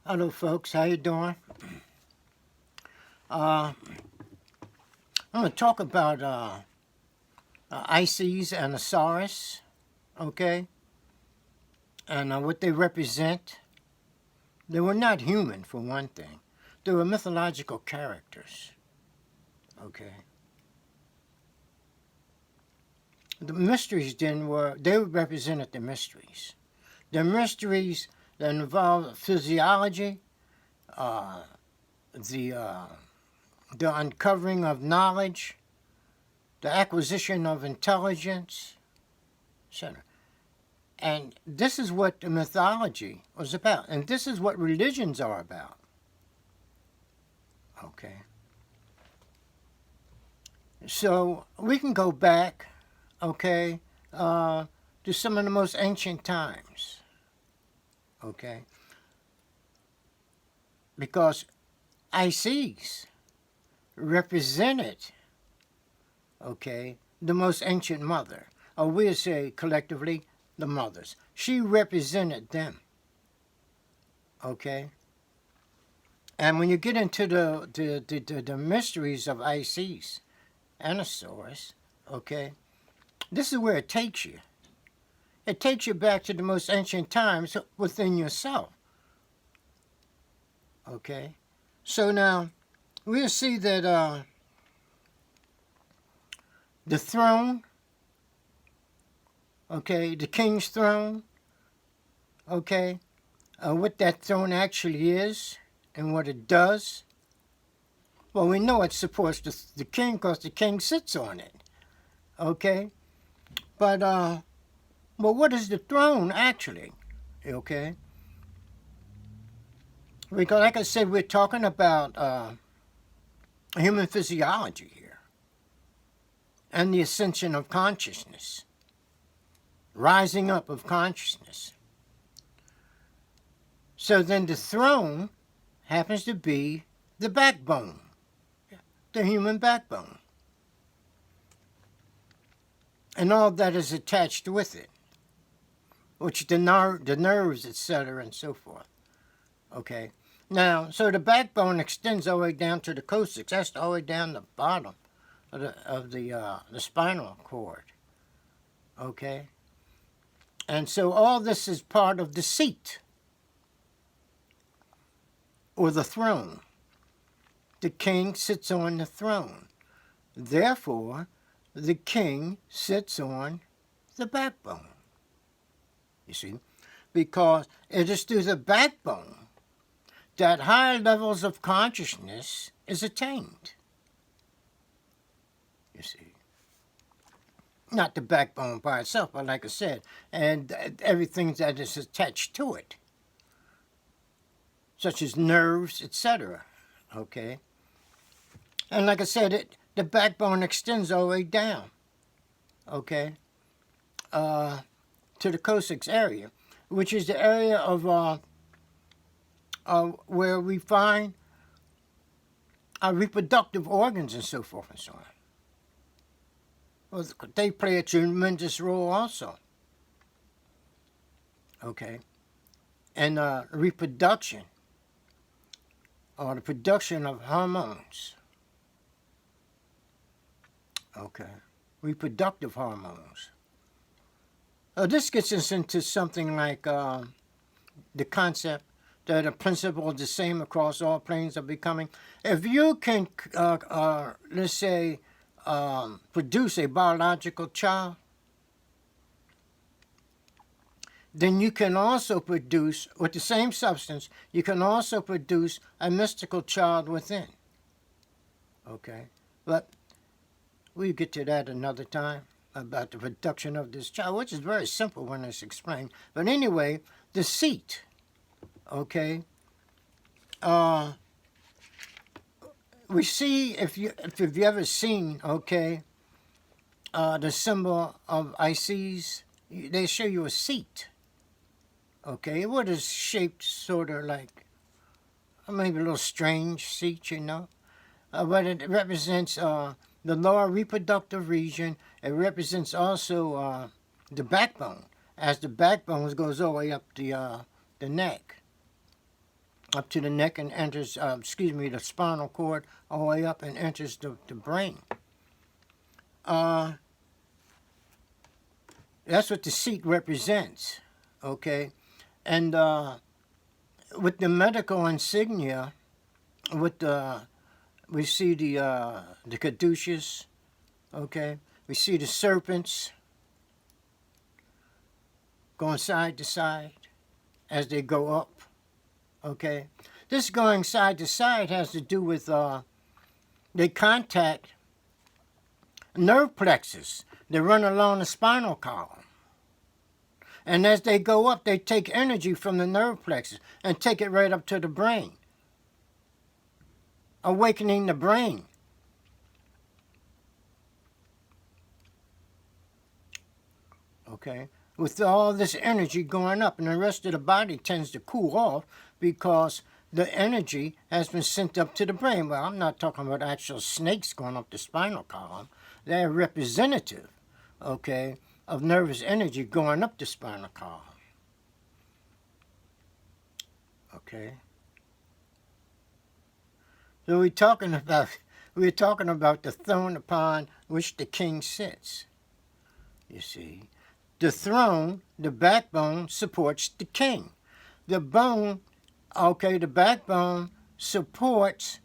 Hello, folks. How you doing? Uh, I'm going to talk about Ices and Osiris, okay, and what they represent. They were not human, for one thing. They were mythological characters, okay. The mysteries then they represented the mysteries. The mysteries that involve physiology, uh, the, uh, the uncovering of knowledge, the acquisition of intelligence, etc. And this is what the mythology was about. And this is what religions are about. Okay. So we can go back, okay, to some of the most ancient times. Okay. Because Isis represented, okay, the most ancient mother. Or we'll say collectively, the mothers. She represented them. Okay. And when you get into the mysteries of Isis and Osiris, okay, this is where it takes you. It takes you back to the most ancient times within yourself. Okay. So now we'll see that the throne, okay, the king's throne, okay, what that throne actually is and what it does. Well, we know it supports the king because the king sits on it, okay? But what is the throne actually, okay? Because like I said, we're talking about human physiology here and the ascension of consciousness, rising up of consciousness. So then the throne happens to be the backbone, the human backbone, and all that is attached with it, which the nerves, etc., and so forth. Okay. Now, so the backbone extends all the way down to the coccyx. That's all the way down the bottom of the spinal cord. Okay. And so all this is part of the seat or the throne. The king sits on the throne. Therefore, the king sits on the backbone. You see? Because it is through the backbone that higher levels of consciousness is attained. You see? Not the backbone by itself, but like I said, and everything that is attached to it, such as nerves, etc. Okay? And like I said, the backbone extends all the way down, okay, to the coccyx area, which is the area of where we find our reproductive organs and so forth and so on. Well, they play a tremendous role also, okay, in reproduction or the production of hormones. Okay. Reproductive hormones. This gets us into something like the concept that a principle is the same across all planes of becoming. If you can, let's say, produce a biological child, then you can also produce, with the same substance, you can also produce a mystical child within. Okay? But we'll get to that another time about the production of this child, which is very simple when it's explained. But anyway, the seat, okay? We see, if you've ever seen, okay, the symbol of Isis, they show you a seat, okay? What is shaped sort of like, maybe a little strange seat, you know? But it represents the lower reproductive region. It represents also the backbone, as the backbone goes all the way up the neck. up to the neck and enters, the spinal cord all the way up and enters the brain. That's what the seat represents, okay? And with the medical insignia, we see the caduceus, okay? We see the serpents going side to side as they go up, okay? This going side to side has to do with they contact nerve plexus. They run along the spinal column. And as they go up, they take energy from the nerve plexus and take it right up to the brain, awakening the brain. Okay? With all this energy going up, and the rest of the body tends to cool off because the energy has been sent up to the brain. Well, I'm not talking about actual snakes going up the spinal column. They're representative, okay, of nervous energy going up the spinal column. Okay. So we're talking about the throne upon which the king sits. You see, the throne, the backbone, supports the king. The backbone supports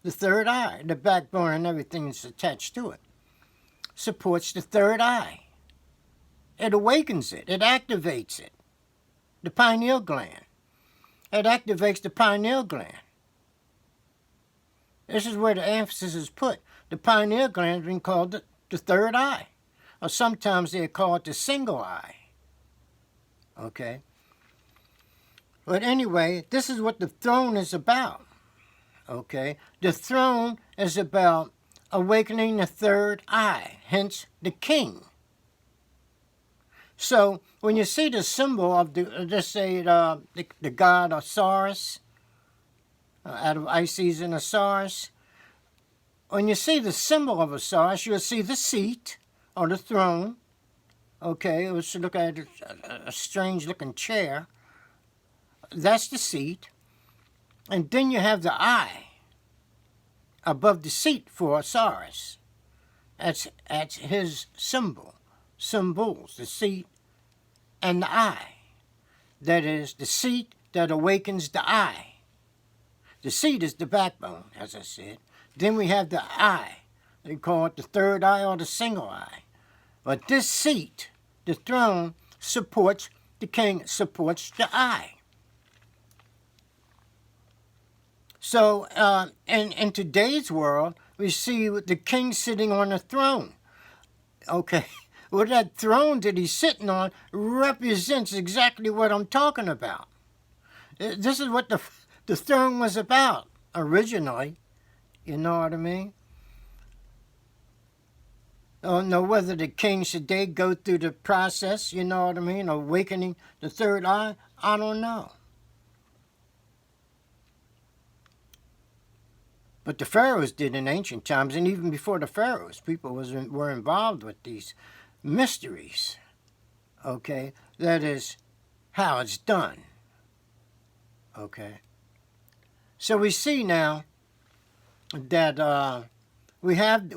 the third eye. The backbone and everything that's attached to it supports the third eye. It awakens it. It activates it. The pineal gland. It activates the pineal gland. This is where the emphasis is put. The pineal gland has been called the third eye. Or sometimes they call it the single eye. Okay? But anyway, this is what the throne is about. Okay? The throne is about awakening the third eye, hence the king. So when you see the symbol of the god Osiris, out of Isis and Osiris, when you see the symbol of Osiris, you'll see the seat or the throne. Okay, let's look at a strange-looking chair. That's the seat. And then you have the eye above the seat for Osiris. That's his symbols, the seat and the eye. That is, the seat that awakens the eye. The seat is the backbone, as I said. Then we have the eye. They call it the third eye or the single eye. But this seat, the throne, supports the king, supports the eye. So in today's world, we see the king sitting on a throne. Okay, well, that throne that he's sitting on represents exactly what I'm talking about. This is what the throne was about originally. You know what I mean? I don't know whether the king should they go through the process, you know what I mean, awakening the third eye. I don't know. But the pharaohs did in ancient times, and even before the pharaohs, people were involved with these mysteries. Okay, that is how it's done. Okay, so we see now that we have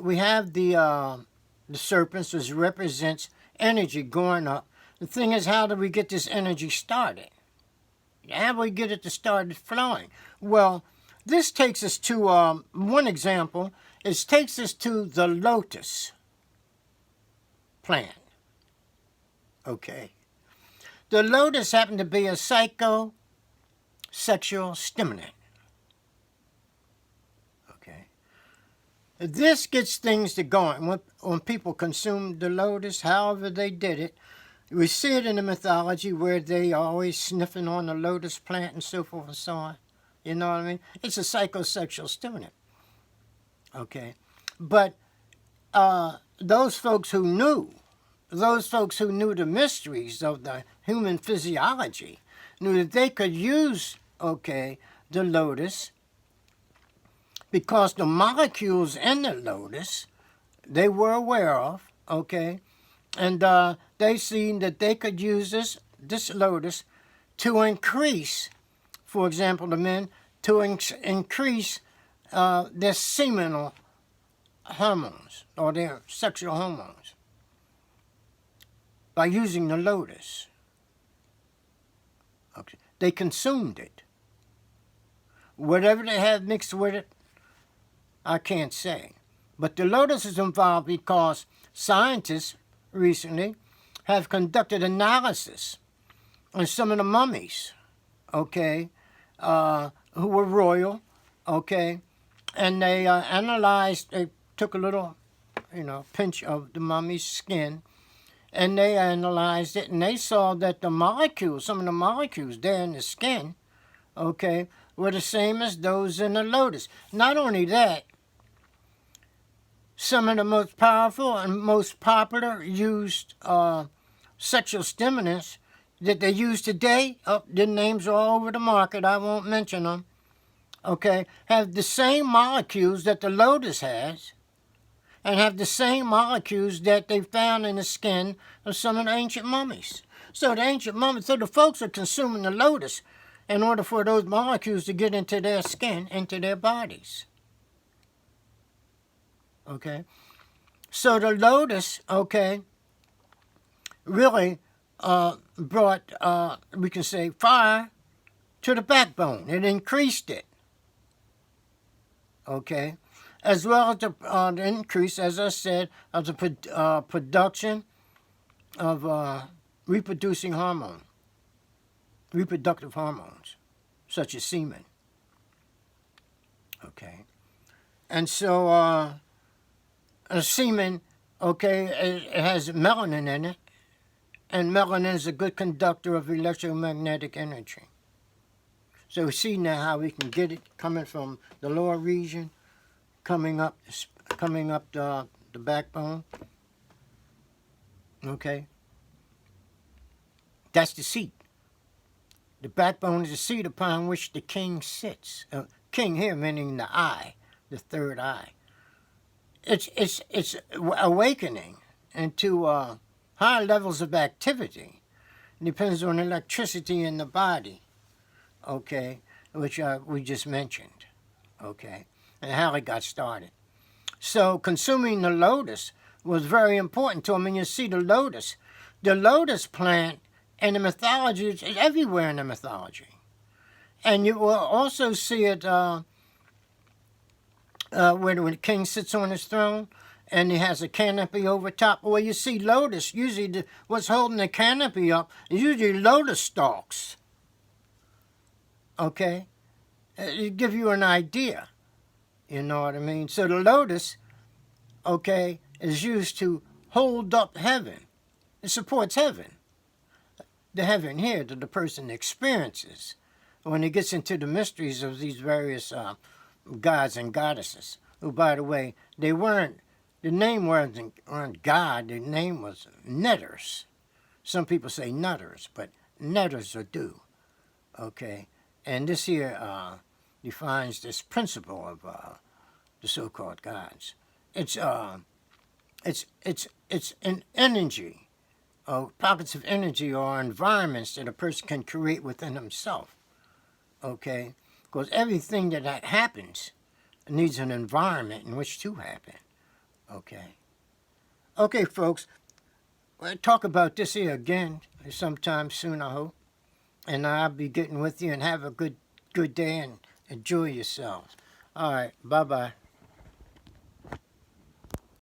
the serpents, which represents energy going up. The thing is, how do we get this energy started? How do we get it to start flowing? Well, this takes us to one example. It takes us to the lotus plant. Okay. The lotus happened to be a psychosexual stimulant. Okay. This gets things to going. When people consume the lotus, however they did it, we see it in the mythology where they are always sniffing on the lotus plant and so forth and so on. You know what I mean? It's a psychosexual stimulant. Okay. But those folks who knew the mysteries of the human physiology, knew that they could use, the lotus, because the molecules in the lotus, they were aware of, and they seen that they could use this this lotus to increase, for example, the men, to increase their seminal hormones or their sexual hormones by using the lotus. Okay. They consumed it. Whatever they have mixed with it, I can't say. But the lotus is involved because scientists recently have conducted analysis on some of the mummies, okay, who were royal, okay, and they analyzed, they took a little, pinch of the mummy's skin, and they analyzed it, and they saw that the molecules, some of the molecules there in the skin, okay, were the same as those in the lotus. Not only that, some of the most powerful and most popular used sexual stimulants that they use today, their names are all over the market, I won't mention them, okay, have the same molecules that the lotus has, and have the same molecules that they found in the skin of some of the ancient mummies. So the folks are consuming the lotus in order for those molecules to get into their skin, into their bodies. Okay? So the lotus, okay, really brought, we can say, fire to the backbone. It increased it. Okay? As well as the increase, as I said, of the production of reproductive hormones, such as semen. Okay? And so semen, okay, it has melanin in it, and melanin is a good conductor of electromagnetic energy. So we see now how we can get it coming from the lower region, coming up the backbone. Okay? That's the seat. The backbone is the seat upon which the king sits. King here meaning the eye, the third eye. It's awakening into higher levels of activity. It depends on electricity in the body, okay, which we just mentioned, okay, and how it got started. So consuming the lotus was very important to him. And you see the lotus plant in the mythology is everywhere in the mythology. And you will also see it where when the king sits on his throne and he has a canopy over top. Well, you see lotus, usually what's holding the canopy up is usually lotus stalks. Okay? It give you an idea. You know what I mean? So the lotus, okay, is used to hold up heaven. It supports heaven. The heaven here that the person experiences when he gets into the mysteries of these various gods and goddesses, who, by the way, the name weren't God, the name was netters. Some people say nutters, but netters are due. Okay? And this here defines this principle of the so-called gods. It's an energy, pockets of energy or environments that a person can create within himself. Okay? Because everything that happens needs an environment in which to happen. Okay? Okay, folks. We'll talk about this here again sometime soon, I hope. And I'll be getting with you, and have a good day and enjoy yourselves. All right. Bye-bye.